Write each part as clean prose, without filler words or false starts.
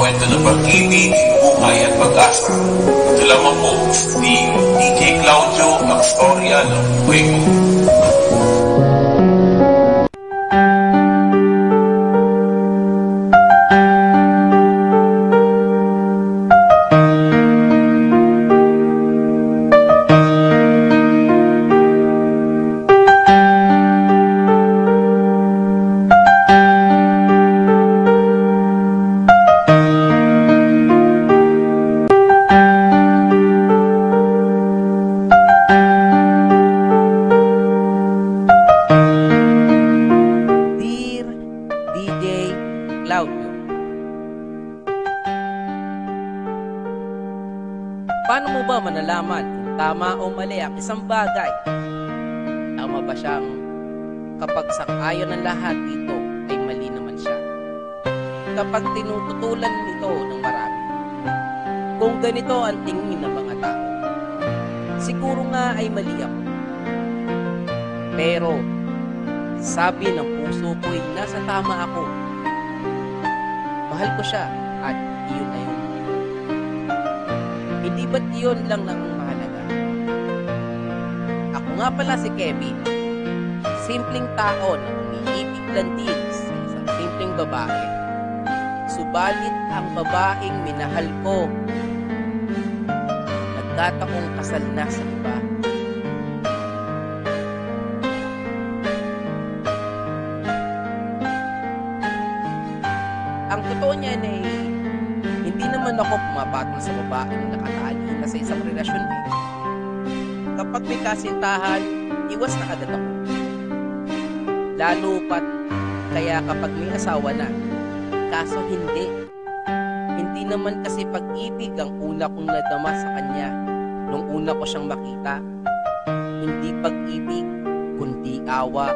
kwento ng pag-ibig, buhay at pag-asa. Ito lamang po si DJ Claudio, ang storya ng buhay ko. Paano mo ba manalaman kung tama o mali ang isang bagay? Tama ba siyang kapag sang-ayon ng lahat dito ay mali naman siya? Kapag tinututulan nito ng marami, kung ganito ang tingin ng mga tao, siguro nga ay mali ako. Pero sabi ng puso ko ay nasa tama ako. Mahal ko siya at iyon na yun. Hindi ba't iyon lang ang mahalaga? Ako nga pala si Kevin, simpleng tao na umiibig lang din sa isang simpleng babae. Subalit ang babaeng minahal ko, nagkataong kasal na sa iba. Ang totoo niyan ay hindi naman ako pumapatol sa babaeng nakatali na sa isang relasyon eh. Kapag may kasintahan, iwas na agad ako. Lalo pat kaya kapag may asawa na. Kaso hindi. Hindi naman kasi pag-ibig ang una kong nadama sa kanya nung una ko siyang makita. Hindi pag-ibig, kundi awa.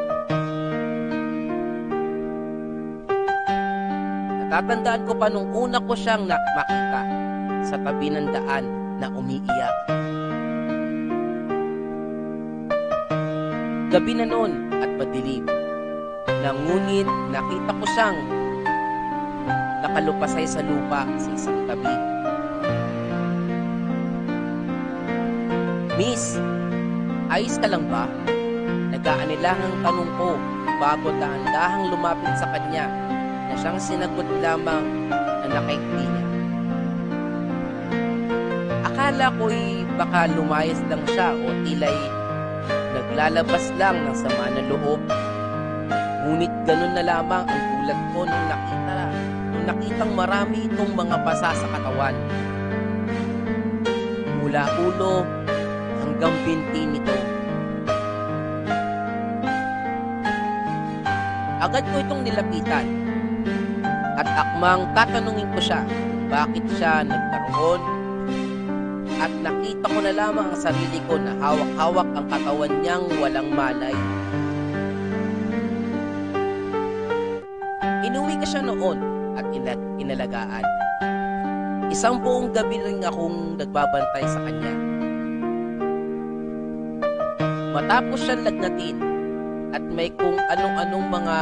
Natatandaan ko pa nung una ko siyang makita sa tabi ng daan na umiiyak. Gabi na noon at madilim. Ngunit nakita ko siyang nakalupasay sa lupa sa isang tabi. Miss, ayos ka lang ba? Nag-aanilangang tanong ko bago dahan-dahang lumapit sa kanya na siyang sinagot lamang na nakaikli niya. Akala ko'y baka lumayas lang siya o tila'y naglalabas lang ng sama ng loob. Ngunit ganun na lamang ang gulat ko nung nakitang marami itong mga basa sa katawan. Mula ulo hanggang binti nito. Agad ko itong nilapitan at akmang tatanungin ko siya bakit siya nagkaroon, at nakita ko na lamang ang sarili ko na hawak-hawak ang katawan niyang walang malay. Inuwi ko siya noon at inalagaan. Isang buong gabi rin akong nagbabantay sa kanya. Matapos siyang lagnatin at may kung anong-anong mga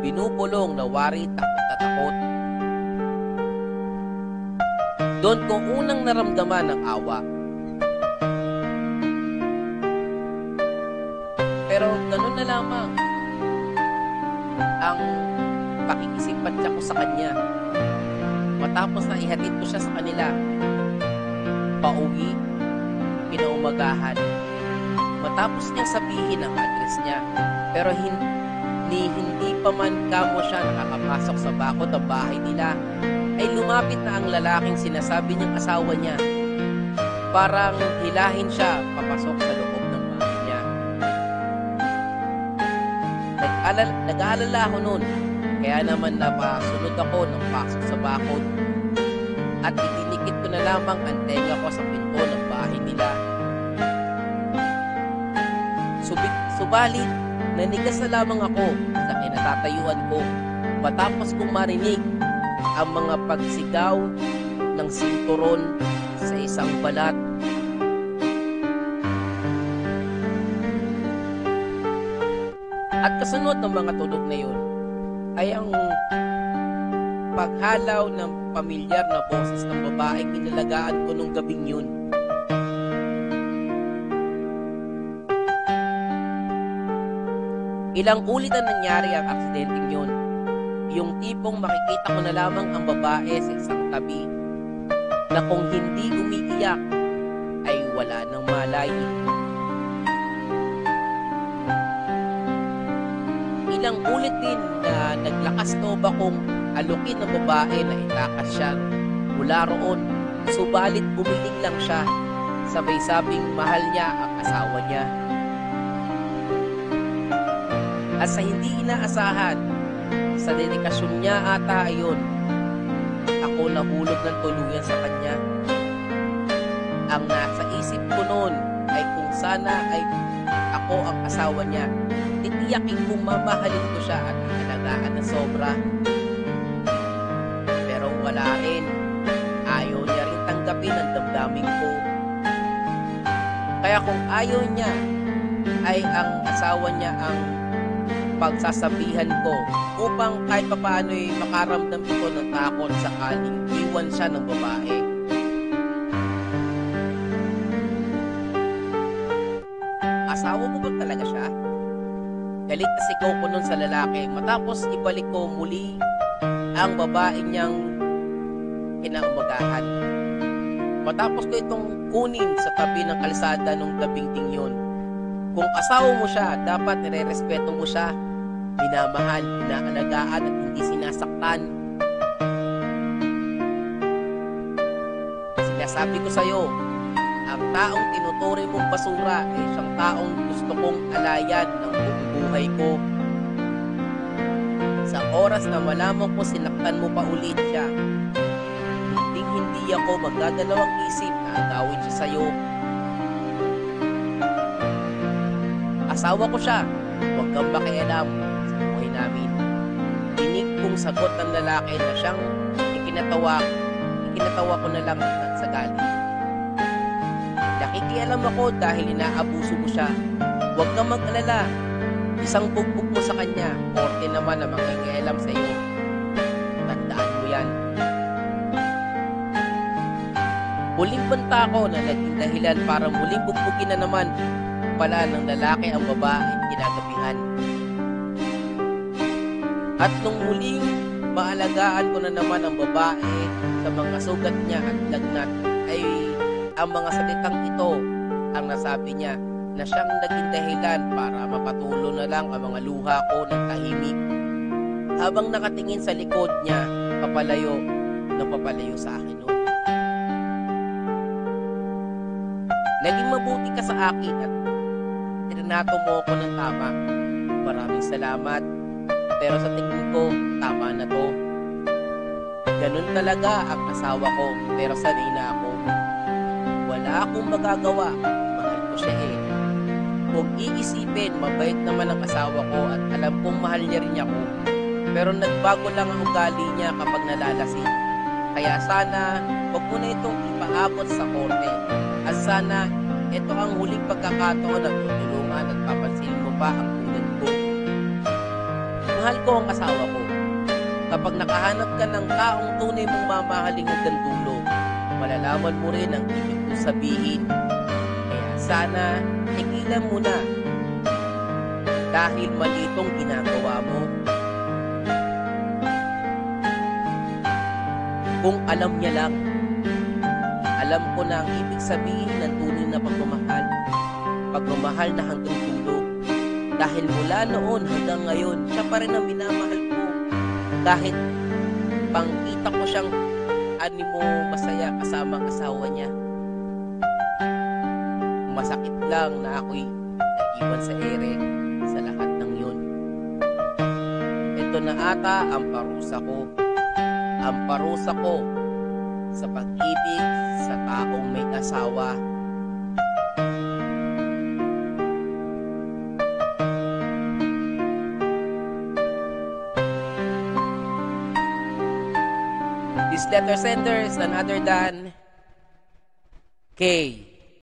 binubulong na wari takot na takot, doon ko unang naramdaman ng awa. Pero ganun na lamang ang pakikisimpatya ko sa kanya. Matapos na ihatid ko siya sa kanila, pauwi, pinaumagahan. Matapos niyang sabihin ang address niya, pero hindi pa man kamo siya nakakapasok sa bakod ng bahay nila, ay lumapit na ang lalaking sinasabi niyang asawa niya. Parang hilahin siya papasok sa loob ng bahay niya. Nag-aalala ako noon, kaya naman napasunod ako ng pasok sa bakod at itinikit ko na lamang ang tenga ko sa pinto ng bahay nila. Subalit, nanigas na lamang ako sa kinatatayuan ko matapos kong marinig ang mga pagsigaw ng sinturon sa isang balat. At kasunod ng mga tunog na yun ay ang paghalaw ng pamilyar na boses ng babaeng inalagaan ko nung gabing yun. Ilang ulit na nangyari ang aksidenteng yun. Yung tipong makikita ko na lamang ang babae sa isang tabi na kung hindi umiiyak ay wala nang malay. Ilang ulit din na naglakas loob akong alukin ng babae na itakas siya mula roon. Subalit bumiling lang siya, sabay sabing mahal niya ang asawa niya. At sa hindi inaasahan, sa dedikasyon niya ata ayon, ako nahulog ng tuluyan sa kanya. Ang nasa isip ko noon ay kung sana ay ako ang asawa niya, titiyakin kong mamahalin ko siya at alagaan na sobra. Pero wala rin. Ayaw niya rin tanggapin ang damdamin ko. Kaya kung ayaw niya, ay ang asawa niya ang pagsasabihan ko upang kahit papaano'y makaramdam ito ng takot sakaling iwan siya ng babae. Asawa mo ba talaga siya? Galit na sigaw ko nun sa lalaki matapos ibalik ko muli ang babae niyang kinaumagahan. Matapos ko itong kunin sa tabi ng kalsada nung gabing ding yun. Kung asawa mo siya, dapat nire-respeto mo siya, minamahal, inaalagaan at hindi sinasaktan. Sinasabi ko sa'yo, ang taong tinuturi mong basura ay siyang taong gusto kong alayan ng buong buhay ko. Sa oras na malaman ko sinaktan mo pa ulit siya, hindi ako magdadalawang isip na agawin siya sa'yo. Asawa ko siya, huwag kang makialam sa buhay namin. Dinig kong sagot ng lalaki na siyang ikinatawa ko na lang sa galit. Nakikialam ako dahil inaabuso mo siya. Huwag kang mag-alala. Isang bugbog mo sa kanya, korte naman na makikialam sa iyo. Tandaan mo yan. Huling banta ko na naging dahilan para muling bugbugin na naman pala ng lalaki ang babaeng ginagabihan. At nung muling maalagaan ko na naman ang babae sa mga sugat niya at lagnat, ay ang mga salitang ito ang nasabi niya na siyang naging dahilan para mapatulo na lang ang mga luha ko ng tahimik habang nakatingin sa likod niya papalayo sa akin noon. Naging mabuti ka sa akin at trinato mo ako ng tama. Maraming salamat. Pero sa tingin ko, tama na to. Ganun talaga ang asawa ko, pero sanay na ako. Wala akong magagawa. Mahal ko siya eh. Huwag iisipin, mabait naman ang asawa ko at alam kong mahal niya rin ako. Pero nagbago lang ang ugali niya kapag nalalasing. Kaya sana, huwag mo na itong ipaabot sa korte. At sana, ito ang huling pagkakataon na tutulungan at papansinin mo pa ang tulad ko. Mahal ko ang asawa ko. Kapag nakahanap ka ng taong tunay mong mamahaling hanggang dulo, malalaman mo rin ang ibig kong sabihin. Kaya sana, tigilan mo na. Dahil mali itong ginagawa mo. Kung alam niya lang, alam ko na ang ibig sabihin ng tunay na pagmamahal. Pagmamahal na hanggang dulo. Dahil mula noon hanggang ngayon, siya pa rin ang minamahal ko. Kahit pangkita ko siyang animo masaya kasama ang asawa niya. Masakit lang na ako'y naiwan sa ere sa lahat ng yun. Ito na ata ang parusa ko. Ang parusa ko sa pag-ibig sa taong may asawa. This letter sender is none other than K.